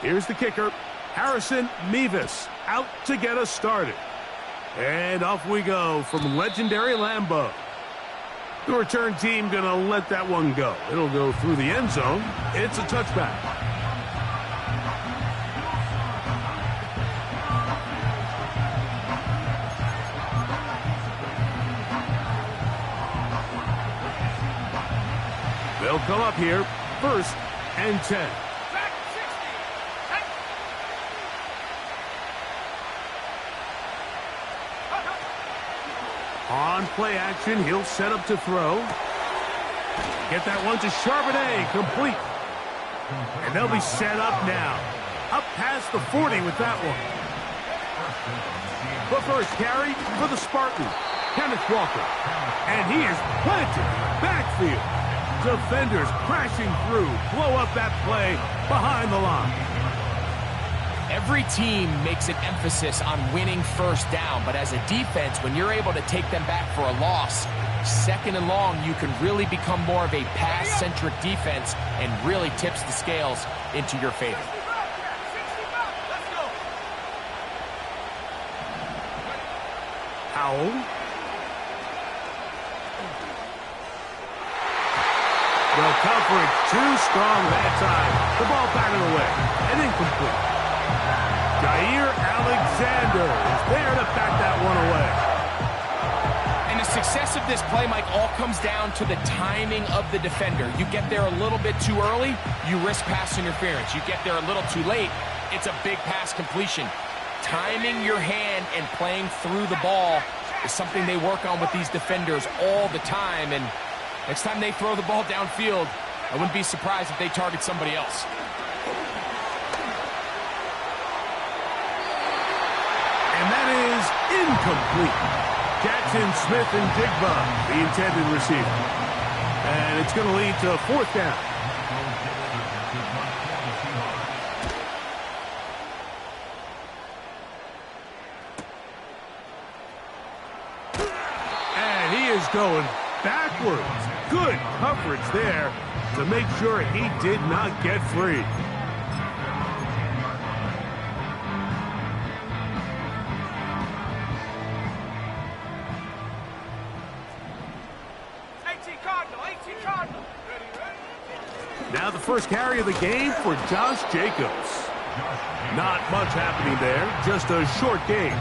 Here's the kicker, Harrison Mevis, out to get us started. And off we go from legendary Lambeau. The return team going to let that one go. It'll go through the end zone. It's a touchback. They'll come up here, 1st and 10. On play action, he'll set up to throw. Get that one to Charbonnet, complete. And they'll be set up now. Up past the 40 with that one. The first carry for the Spartans, Kenneth Walker. And he is planted backfield. Defenders crashing through, blow up that play behind the line. Every team makes an emphasis on winning first down, but as a defense, when you're able to take them back for a loss, 2nd and long, you can really become more of a pass-centric defense and really tips the scales into your favor. Howell. The coverage too strong that time. The ball batted away and incomplete. Jair Alexander is there to back that one away. And the success of this play, Mike, all comes down to the timing of the defender. You get there a little bit too early, you risk pass interference. You get there a little too late, it's a big pass completion. Timing your hand and playing through the ball is something they work on with these defenders all the time. And next time they throw the ball downfield, I wouldn't be surprised if they target somebody else. And that is incomplete. Jackson Smith and Digba, the intended receiver. And it's going to lead to 4th down. And he is going backwards. Good coverage there to make sure he did not get free. Now the first carry of the game for Josh Jacobs. Not much happening there, just a short game.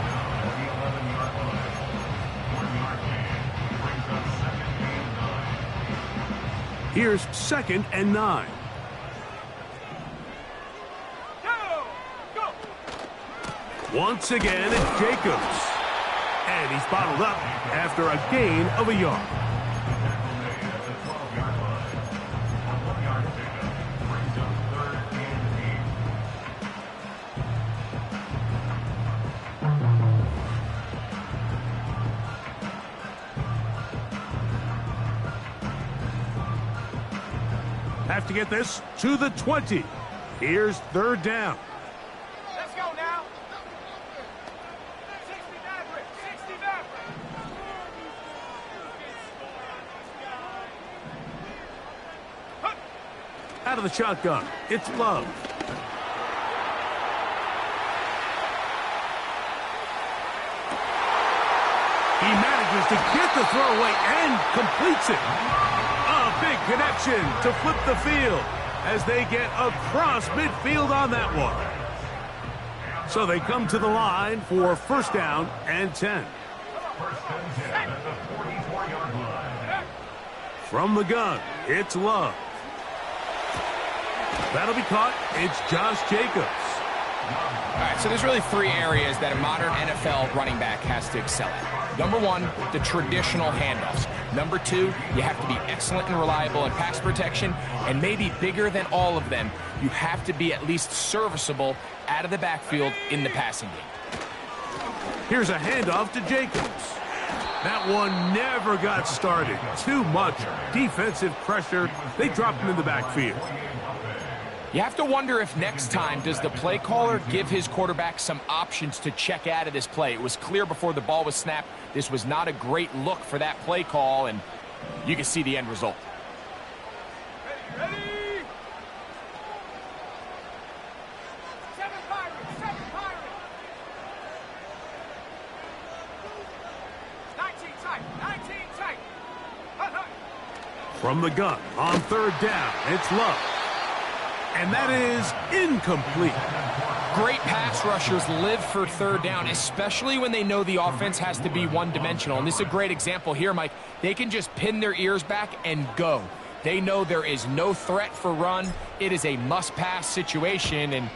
Here's 2nd and 9. Once again, it's Jacobs. And he's bottled up after a gain of a yard. Have to get this to the 20. Here's 3rd down. Let's go now. 60 Maverick. 60 Maverick. Out of the shotgun, it's Love. He manages to get the throw away and completes it. A big connection to flip the field as they get across midfield on that one. So they come to the line for 1st down and 10. From the gun, it's Love. That'll be caught. It's Josh Jacobs. All right, so there's really 3 areas that a modern NFL running back has to excel at. Number 1, the traditional handoffs. Number 2, you have to be excellent and reliable in pass protection. And maybe bigger than all of them, you have to be at least serviceable out of the backfield in the passing game. Here's a handoff to Jacobs. That one never got started. Too much defensive pressure. They dropped him in the backfield. You have to wonder if next time, does the play caller give his quarterback some options to check out of this play? It was clear before the ball was snapped, this was not a great look for that play call, and you can see the end result. Ready? 7 Pirates, 7 Pirates. 19 tight, 19 tight. Hut, hut. From the gun on third down, it's Love. And that is incomplete. Great pass rushers live for third down, especially when they know the offense has to be one-dimensional. And this is a great example here, Mike. They can just pin their ears back and go. They know there is no threat for run. It is a must-pass situation, and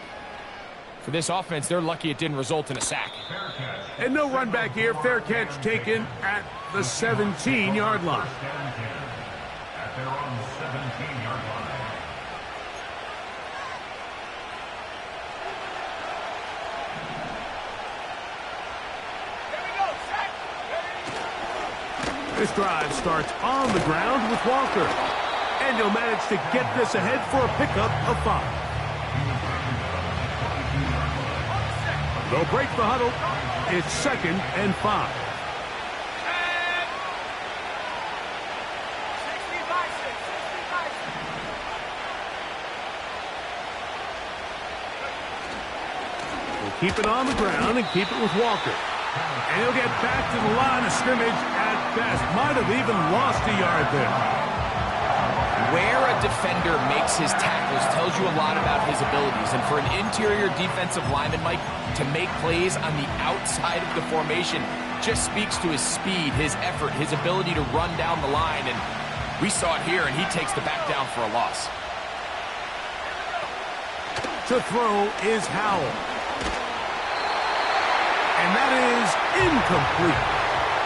for this offense, they're lucky it didn't result in a sack. And no run back here. Fair catch taken at the 17-yard line. At their own 17-yard line. Here we go, set. Ready? This drive starts on the ground with Walker. And he'll manage to get this ahead for a pickup of 5. They'll break the huddle. It's 2nd and 5. 65, 65. We'll keep it on the ground and keep it with Walker. And he'll get back to the line of scrimmage at best. Might have even lost a yard there. Where a defender makes his tackles tells you a lot about his abilities. And for an interior defensive lineman, Mike, to make plays on the outside of the formation just speaks to his speed, his effort, his ability to run down the line. And we saw it here, and he takes the back down for a loss. To throw is Howell. And that is incomplete.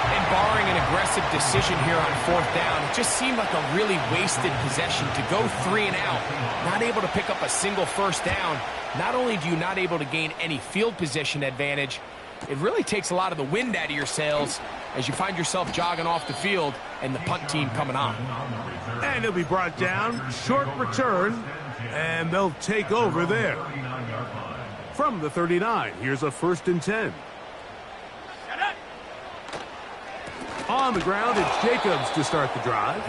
And barring an aggressive decision here on 4th down, it just seemed like a really wasted possession to go 3 and out, not able to pick up a single first down. Not only do you not able to gain any field position advantage, it really takes a lot of the wind out of your sails as you find yourself jogging off the field and the punt team coming on. And he'll be brought down, short return, and they'll take over there. From the 39, here's a 1st and 10. On the ground, it's Jacobs to start the drive.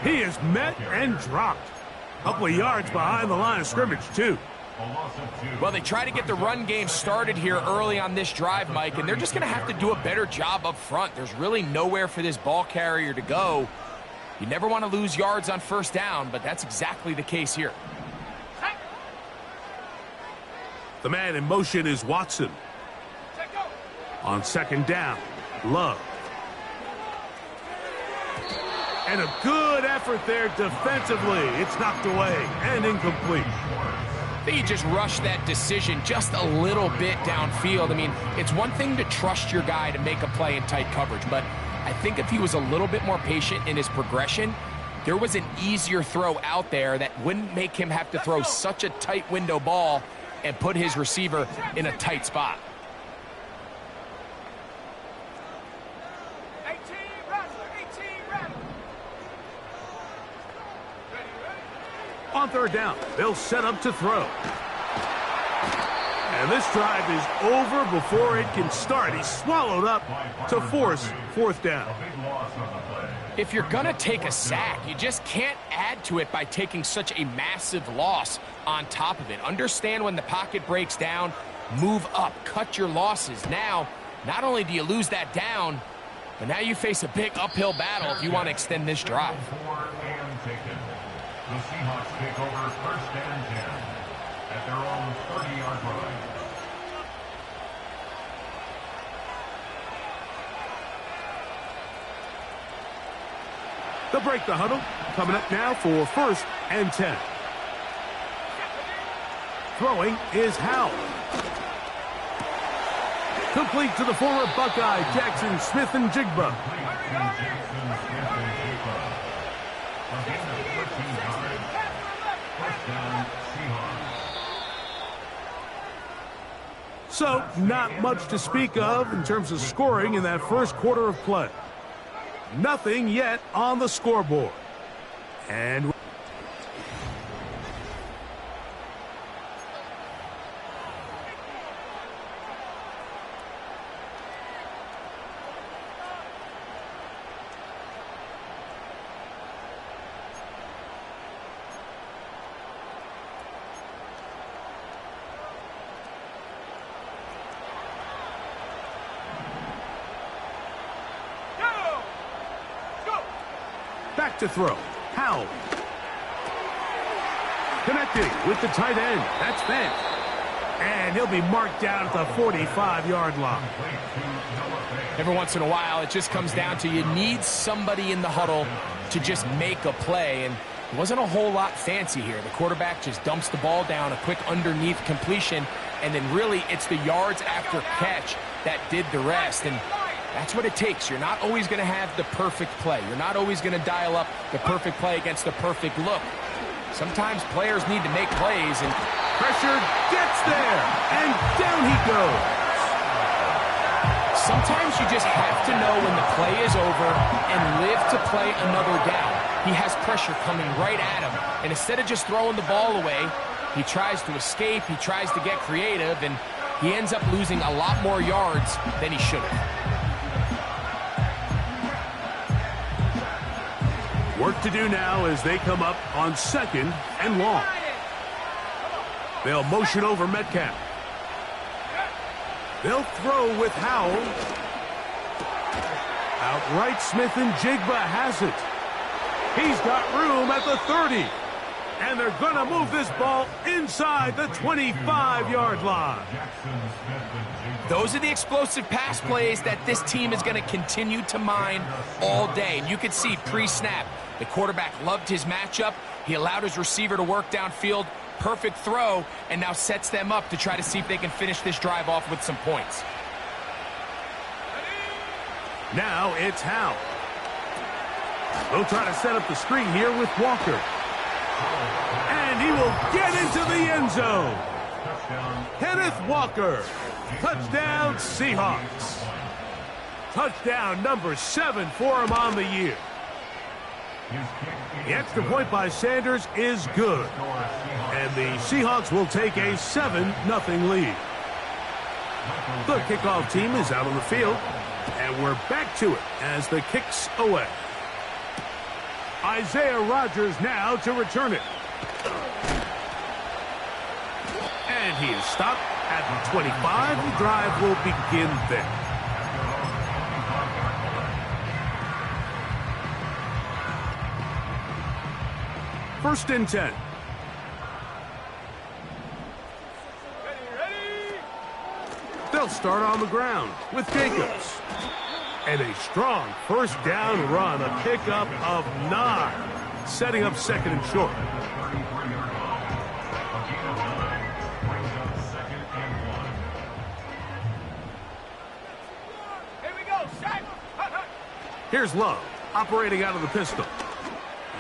He is met and dropped. A couple of yards behind the line of scrimmage, too. Well, they try to get the run game started here early on this drive, Mike, and they're just going to have to do a better job up front. There's really nowhere for this ball carrier to go. You never want to lose yards on 1st down, but that's exactly the case here. The man in motion is Watson. On 2nd down, Love. And a good effort there defensively. It's knocked away and incomplete. I think you just rushed that decision just a little bit downfield. I mean, it's one thing to trust your guy to make a play in tight coverage, but I think if he was a little bit more patient in his progression, there was an easier throw out there that wouldn't make him have to throw such a tight window ball and put his receiver in a tight spot. On 3rd down, they'll set up to throw. And this drive is over before it can start. He's swallowed up to force 4th down. If you're going to take a sack, you just can't add to it by taking such a massive loss on top of it. Understand when the pocket breaks down, move up, cut your losses. Now, not only do you lose that down, but now you face a big uphill battle if you want to extend this drive. The Seahawks take over 1st and 10 at their own 30-yard line. They'll break the huddle. Coming up now for 1st and 10. Throwing is Howell. Complete to the former Buckeye, Jackson Smith and Jigba. So, not much to speak of in terms of scoring in that first quarter of play. Nothing yet on the scoreboard. And Back to throw. Howell. Connecting with the tight end. That's Fant. And he'll be marked down at the 45-yard line. Every once in a while, it just comes down to you need somebody in the huddle to just make a play. And it wasn't a whole lot fancy here. The quarterback just dumps the ball down, a quick underneath completion, and then really it's the yards after catch that did the rest. And that's what it takes. You're not always going to have the perfect play. You're not always going to dial up the perfect play against the perfect look. Sometimes players need to make plays, and pressure gets there, and down he goes. Sometimes you just have to know when the play is over and live to play another down. He has pressure coming right at him, and instead of just throwing the ball away, he tries to escape, he tries to get creative, and he ends up losing a lot more yards than he should have. Work to do now as they come up on 2nd and long. They'll motion over Metcalf. They'll throw with Howell. Outright Smith and Jigba has it. He's got room at the 30. And they're going to move this ball inside the 25-yard line. Those are the explosive pass plays that this team is going to continue to mine all day. And you can see pre-snap, the quarterback loved his matchup. He allowed his receiver to work downfield. Perfect throw, and now sets them up to try to see if they can finish this drive off with some points. Now it's Howell. They'll try to set up the screen here with Walker. And he will get into the end zone. Kenneth Walker. Touchdown, Seahawks. Touchdown number 7 for him on the year. The extra point by Sanders is good. And the Seahawks will take a 7-0 lead. The kickoff team is out on the field. And we're back to it as the kick's away. Isaiah Rodgers now to return it. And he is stopped at the 25. The drive will begin there. First and 10. They'll start on the ground with Jacobs. And a strong first down run, a pickup of 9, setting up 2nd and short. Here we go, set. Here's Love, operating out of the pistol.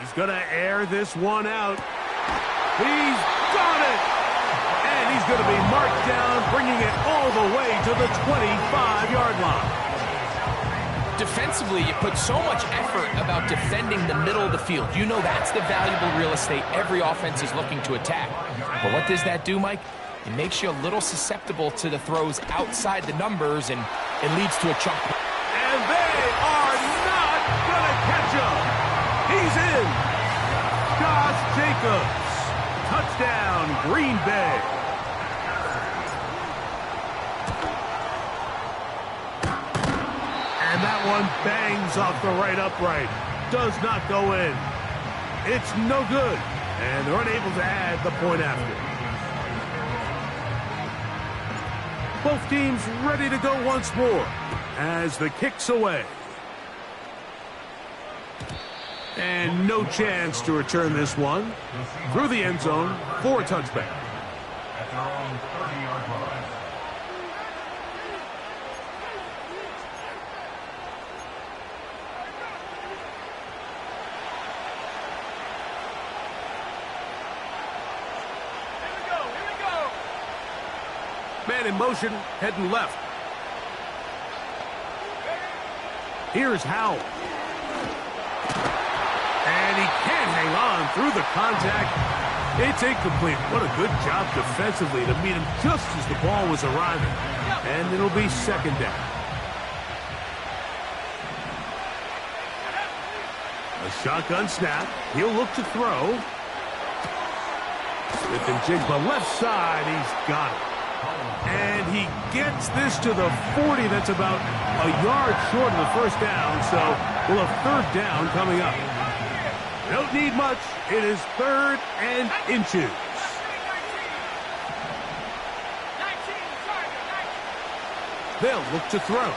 He's going to air this one out. He's got it! And he's going to be marked down, bringing it all the way to the 25-yard line. Defensively, you put so much effort about defending the middle of the field. You know that's the valuable real estate every offense is looking to attack. But what does that do, Mike? It makes you a little susceptible to the throws outside the numbers, and it leads to a chunk. And they are not going to catch him. He's in. Josh Jacobs. Touchdown, Green Bay. And that one bangs off the right upright. Does not go in. It's no good. And they're unable to add the point after. Both teams ready to go once more as the kick's away. And no chance to return this one. Through the end zone for a touchback. At their own 30-yard line. Man in motion, heading left. Here's Howell. And he can't hang on through the contact. It's incomplete. What a good job defensively to meet him just as the ball was arriving. And it'll be 2nd down. A shotgun snap. He'll look to throw. Smith and Jigba left side. He's got it. And he gets this to the 40. That's about a yard short of the first down. So we'll have 3rd down coming up. Don't need much. It is 3rd and inches. 19, target, 19. They'll look to throw.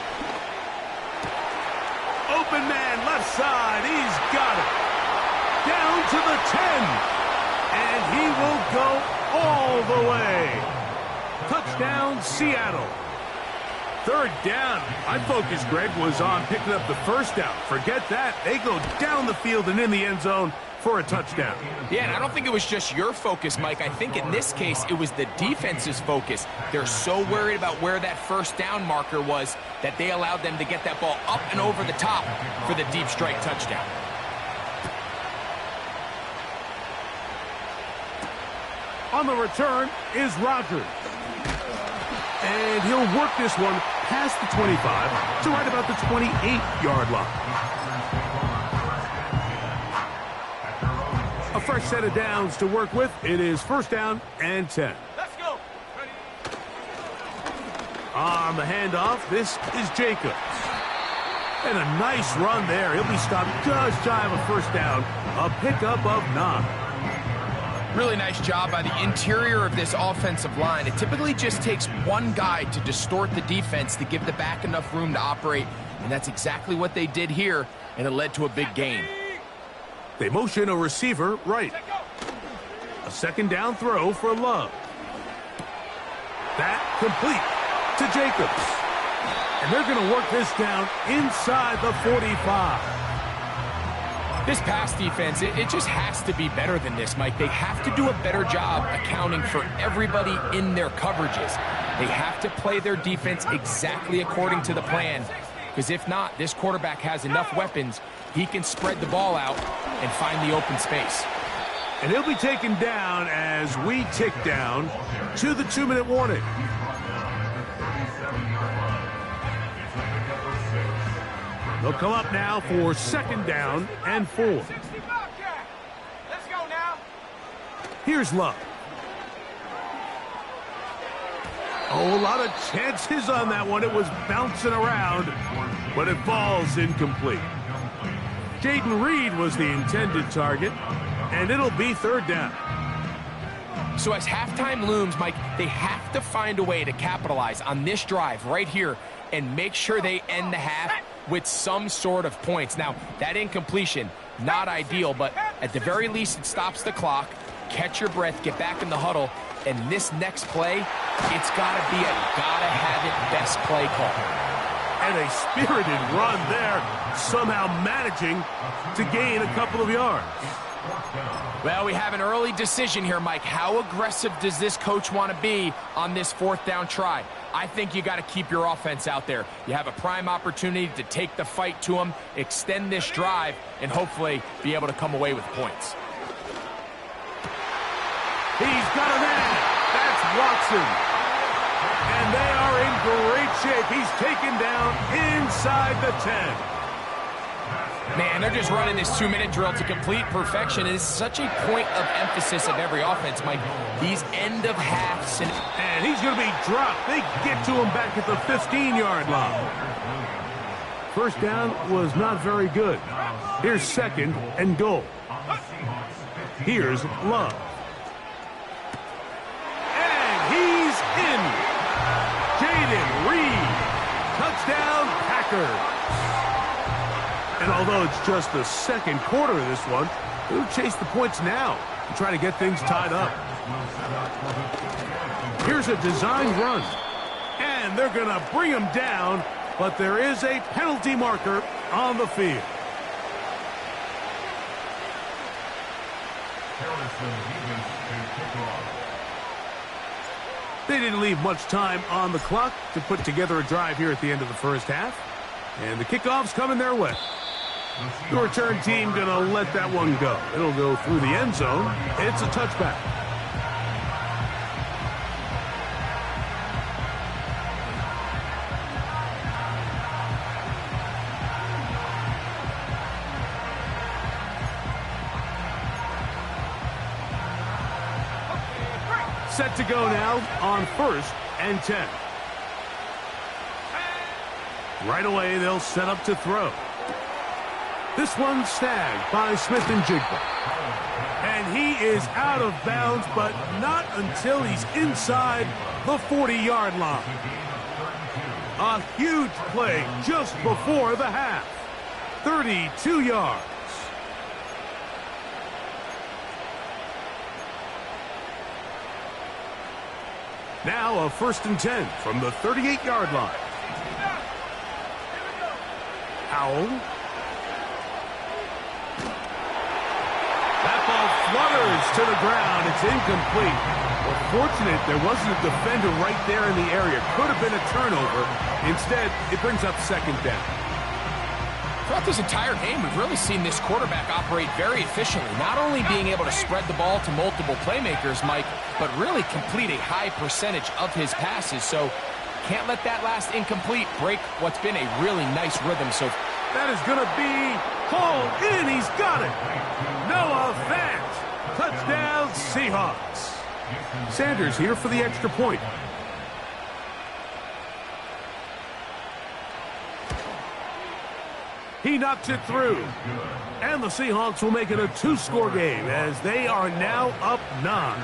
Open man, left side. He's got it. Down to the 10. And he will go all the way. Touchdown, Seattle. 3rd down. My focus, Greg, was on picking up the first down. Forget that. They go down the field and in the end zone for a touchdown. Yeah, and I don't think it was just your focus, Mike. I think in this case, it was the defense's focus. They're so worried about where that first down marker was that they allowed them to get that ball up and over the top for the deep strike touchdown. On the return is Rodgers. And he'll work this one past the 25 to right about the 28-yard line. A fresh set of downs to work with. It is 1st down and 10. Let's go. Ready. On the handoff, this is Jacobs. And a nice run there. He'll be stopped just shy of a 1st down. A pickup of 9. Really nice job by the interior of this offensive line. It typically just takes one guy to distort the defense to give the back enough room to operate, and that's exactly what they did here, and it led to a big gain. They motion a receiver right. A 2nd down throw for Love. That complete to Jacobs. And they're going to work this down inside the 45. This pass defense, it just has to be better than this, Mike. They have to do a better job accounting for everybody in their coverages. They have to play their defense exactly according to the plan, because if not, this quarterback has enough weapons, he can spread the ball out and find the open space. And he'll be taken down as we tick down to the 2-minute warning. They'll come up now for 2nd down and 4. Let's go now. Here's Love. Oh, a lot of chances on that one. It was bouncing around, but it falls incomplete. Jaden Reed was the intended target, and it'll be 3rd down. So as halftime looms, Mike, they have to find a way to capitalize on this drive right here and make sure they end the half with some sort of points. Now, that incompletion, not ideal, but at the very least, it stops the clock. Catch your breath, get back in the huddle, and this next play, it's got to be a gotta-have-it best play call. And a spirited run there, somehow managing to gain a couple of yards. Well, we have an early decision here, Mike. How aggressive does this coach want to be on this 4th down try? I think you got to keep your offense out there. You have a prime opportunity to take the fight to them, extend this drive, and hopefully be able to come away with points. He's got a man. That's Watson. And they are in great shape. He's taken down inside the 10. Man, they're just running this 2-minute drill to complete perfection. It is such a point of emphasis of every offense, Mike. These end of halves. And he's going to be dropped. They get to him back at the 15-yard line. 1st down was not very good. Here's 2nd and goal. Here's Love. And he's in. Jaden Reed. Touchdown, Packers. And although it's just the 2nd quarter of this one, they'll chase the points now and try to get things tied up. Here's a design run. And they're going to bring him down, but there is a penalty marker on the field. They didn't leave much time on the clock to put together a drive here at the end of the 1st half. And the kickoff's coming their way. The return team going to let that one go. It'll go through the end zone. It's a touchback. Set to go now on 1st and 10. Right away, they'll set up to throw. This one's snagged by Smith and Jigba. And he is out of bounds, but not until he's inside the 40-yard line. A huge play just before the half. 32 yards. Now a 1st and 10 from the 38-yard line. Howell. That ball flutters to the ground. It's incomplete. Well, fortunate there wasn't a defender right there in the area. Could have been a turnover. Instead, it brings up 2nd down. Throughout this entire game, we've really seen this quarterback operate very efficiently, not only being able to spread the ball to multiple playmakers, Mike, but really complete a high percentage of his passes. So can't let that last incomplete break what's been a really nice rhythm. So that is going to be hauled in. He's got it. Noah Fant. Touchdown, Seahawks. Sanders here for the extra point. He knocks it through. And the Seahawks will make it a 2-score game as they are now up 9.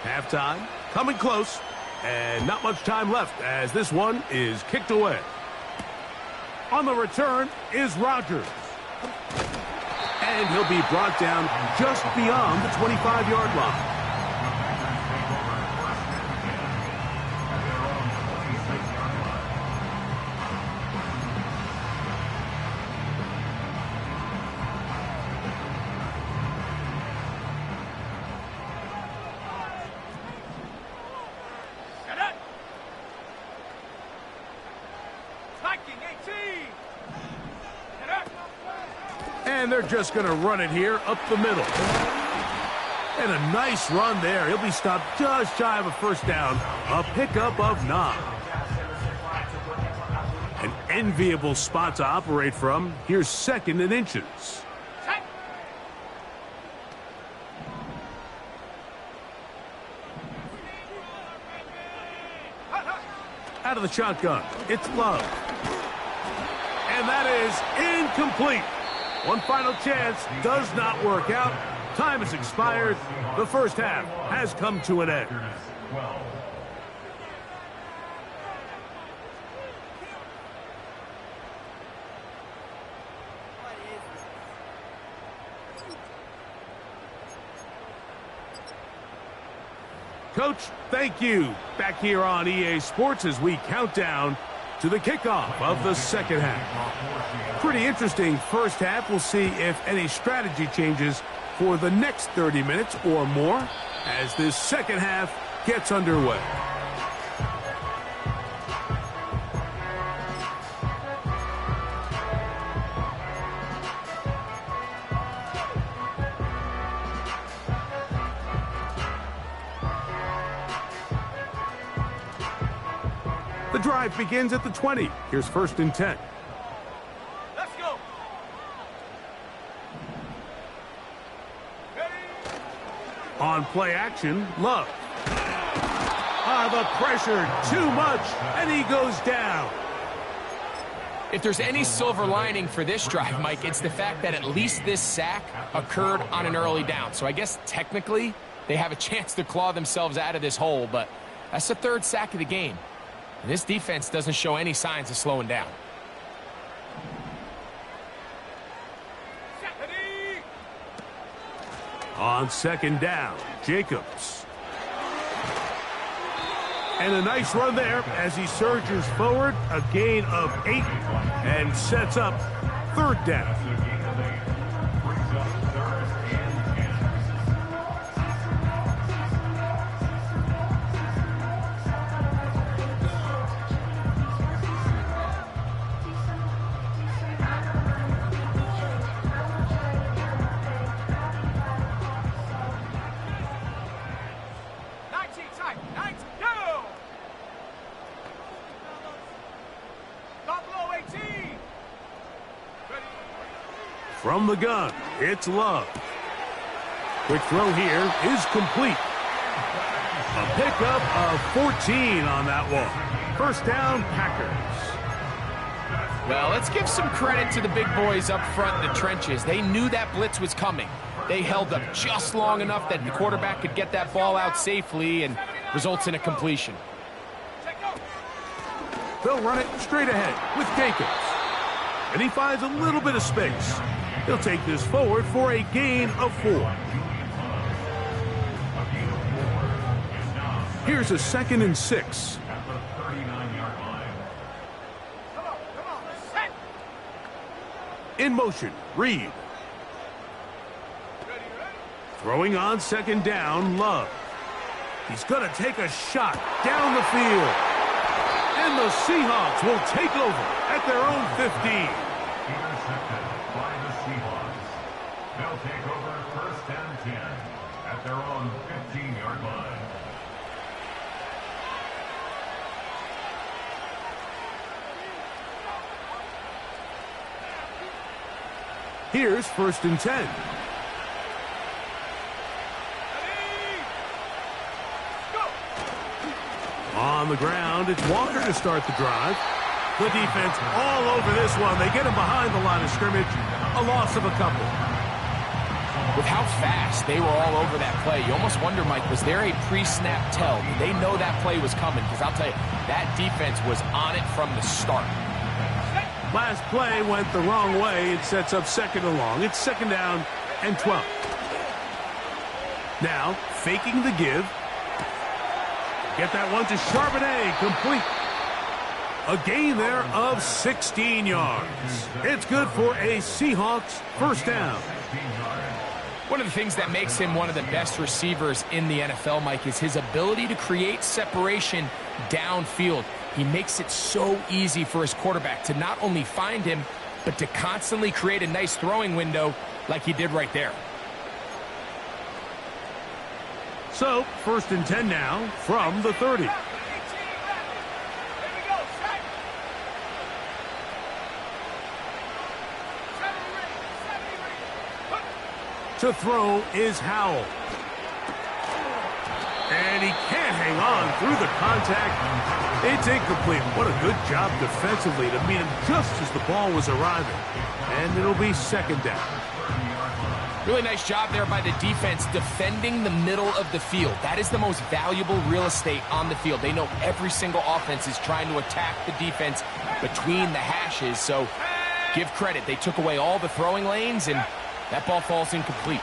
Halftime, coming close, and not much time left as this one is kicked away. On the return is Rodgers. And he'll be brought down just beyond the 25-yard line. And they're just going to run it here up the middle. And a nice run there. He'll be stopped just shy of a 1st down. A pickup of 9. An enviable spot to operate from. Here's 2nd and inches. Out of the shotgun. It's Love. And that is incomplete. One final chance does not work out. Time has expired. The first half has come to an end. Coach, thank you. Back here on EA Sports as we count down to the kickoff of the 2nd half. Pretty interesting first half. We'll see if any strategy changes for the next 30 minutes or more as this 2nd half gets underway. The drive begins at the 20. Here's 1st and 10. Let's go. On play action, Love. The pressure, too much, and he goes down. If there's any silver lining for this drive, Mike, it's the fact that at least this sack occurred on an early down. So I guess technically they have a chance to claw themselves out of this hole, but that's the 3rd sack of the game. And this defense doesn't show any signs of slowing down. On 2nd down, Jacobs. And a nice run there as he surges forward, a gain of 8, and sets up 3rd down. From the gun, it's Love. Quick throw here is complete. A pickup of 14 on that one. First down, Packers. Well, let's give some credit to the big boys up front in the trenches. They knew that blitz was coming. They held up just long enough that the quarterback could get that ball out safely and results in a completion. They'll run it straight ahead with Jacobs. And he finds a little bit of space. He'll take this forward for a gain of 4. Here's a 2nd and 6. In motion, Reed. Throwing on 2nd down, Love. He's going to take a shot down the field. And the Seahawks will take over at their own 15. Intercepted by the Seahawks. They'll take over 1st and 10 at their own 15-yard line. Here's 1st and 10. On the ground, it's Walker to start the drive. The defense all over this one. They get him behind the line of scrimmage. A loss of a couple. With how fast they were all over that play, you almost wonder, Mike, was there a pre-snap tell? Did they know that play was coming? Because I'll tell you, that defense was on it from the start. Last play went the wrong way. It sets up 2nd and long. It's 2nd down and 12. Now, faking the give. Get that one to Charbonnet, complete. A gain there of 16 yards. It's good for a Seahawks 1st down. One of the things that makes him one of the best receivers in the NFL, Mike, is his ability to create separation downfield. He makes it so easy for his quarterback to not only find him, but to constantly create a nice throwing window like he did right there. So, 1st and 10 now from the 30. To throw is Howell. And he can't hang on through the contact. It's incomplete. What a good job defensively to meet him just as the ball was arriving. And it'll be 2nd down. Really nice job there by the defense defending the middle of the field. That is the most valuable real estate on the field. They know every single offense is trying to attack the defense between the hashes. So give credit. They took away all the throwing lanes, and that ball falls incomplete.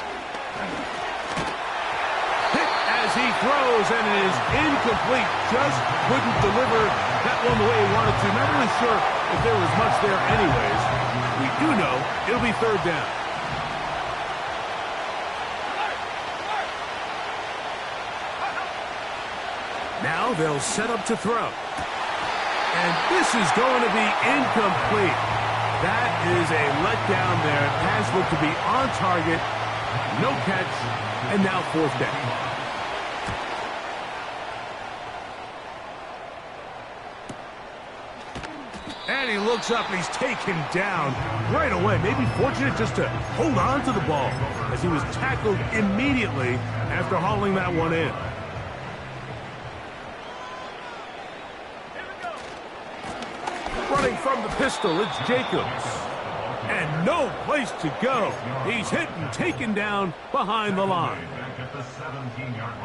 Hit as he throws, and it is incomplete. Just couldn't deliver that one the way he wanted to. Not really sure if there was much there anyways. We do know it'll be 3rd down. Now they'll set up to throw. And this is going to be incomplete. That is a letdown there. Pass looked to be on target. No catch. And now 4th down. And he looks up and he's taken down right away. Maybe fortunate just to hold on to the ball as he was tackled immediately after hauling that one in. Running from the pistol, it's Jacobs. And no place to go. He's hit and taken down behind the line.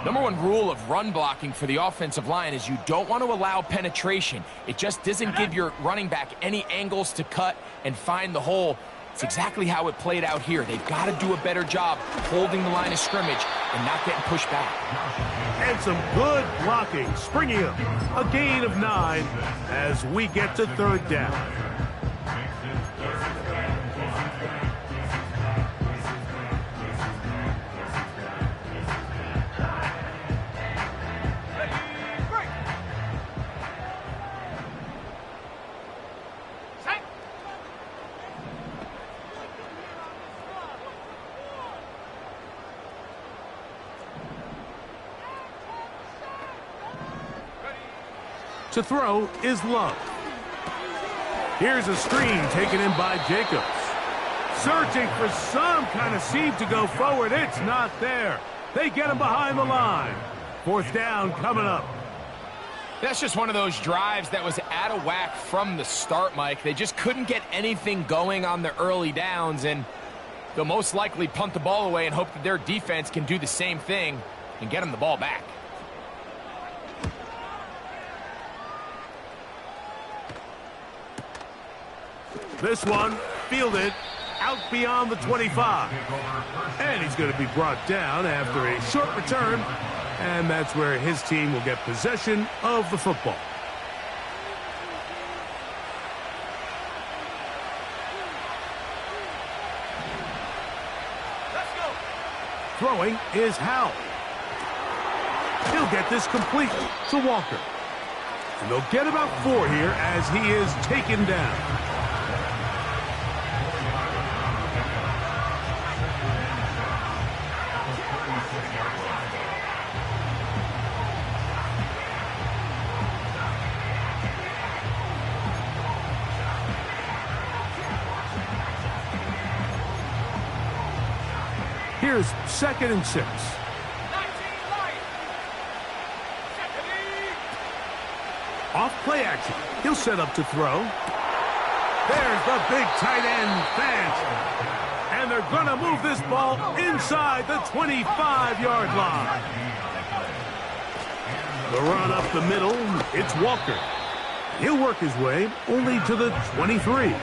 Number one rule of run blocking for the offensive line is you don't want to allow penetration. It just doesn't give your running back any angles to cut and find the hole. It's exactly how it played out here. They've got to do a better job holding the line of scrimmage and not getting pushed back. And some good blocking, springing up. A gain of 9 as we get to 3rd down. To throw is Love. Here's a screen taken in by Jacobs. Searching for some kind of seam to go forward. It's not there. They get him behind the line. Fourth down coming up. That's just one of those drives that was out of whack from the start, Mike. They just couldn't get anything going on the early downs, and they'll most likely punt the ball away and hope that their defense can do the same thing and get them the ball back. This one fielded out beyond the 25. And he's going to be brought down after a short return. And that's where his team will get possession of the football. Let's go. Throwing is Howell. He'll get this complete to Walker. And they'll get about 4 here as he is taken down. Here's 2nd and 6. 19 line. Off play action. He'll set up to throw. There's the big tight end, Fant. And they're going to move this ball inside the 25-yard line. The run up the middle, it's Walker. He'll work his way only to the 23.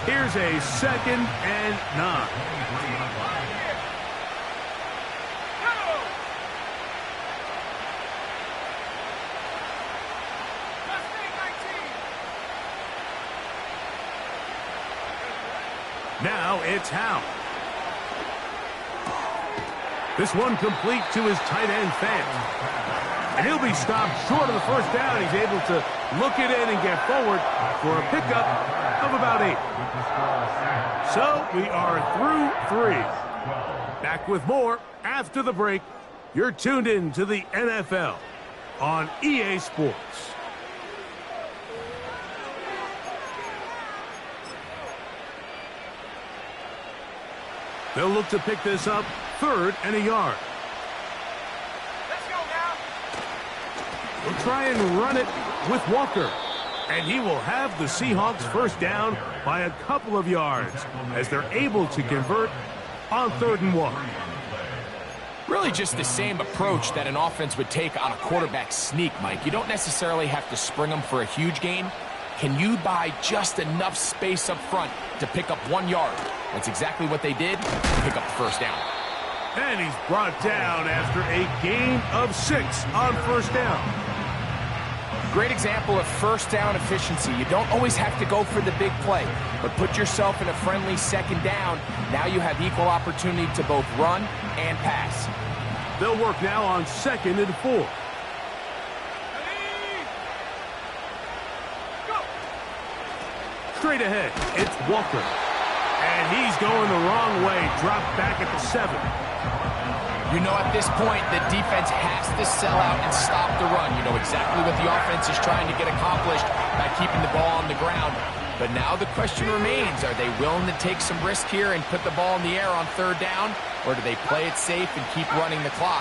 Here's a 2nd and 9. Now it's Howell. This one complete to his tight end, Fant. And he'll be stopped short of the first down. He's able to look it in and get forward for a pickup of about 8. So we are through 3. Back with more after the break. You're tuned in to the NFL on EA Sports. They'll look to pick this up 3rd and a yard. Let's go now. They'll try and run it with Walker. And he will have the Seahawks first down by a couple of yards as they're able to convert on 3rd and 1. Really just the same approach that an offense would take on a quarterback sneak, Mike. You don't necessarily have to spring them for a huge gain. Can you buy just enough space up front to pick up 1 yard? That's exactly what they did. Pick up the first down. And he's brought down after a gain of 6 on first down. Great example of first down efficiency. You don't always have to go for the big play, but put yourself in a friendly 2nd down. Now you have equal opportunity to both run and pass. They'll work now on 2nd and 4. Straight ahead, it's Walker. And he's going the wrong way. Dropped back at the 7. You know, at this point, the defense has to sell out and stop the run. You know exactly what the offense is trying to get accomplished by keeping the ball on the ground. But now the question remains, are they willing to take some risk here and put the ball in the air on 3rd down? Or do they play it safe and keep running the clock?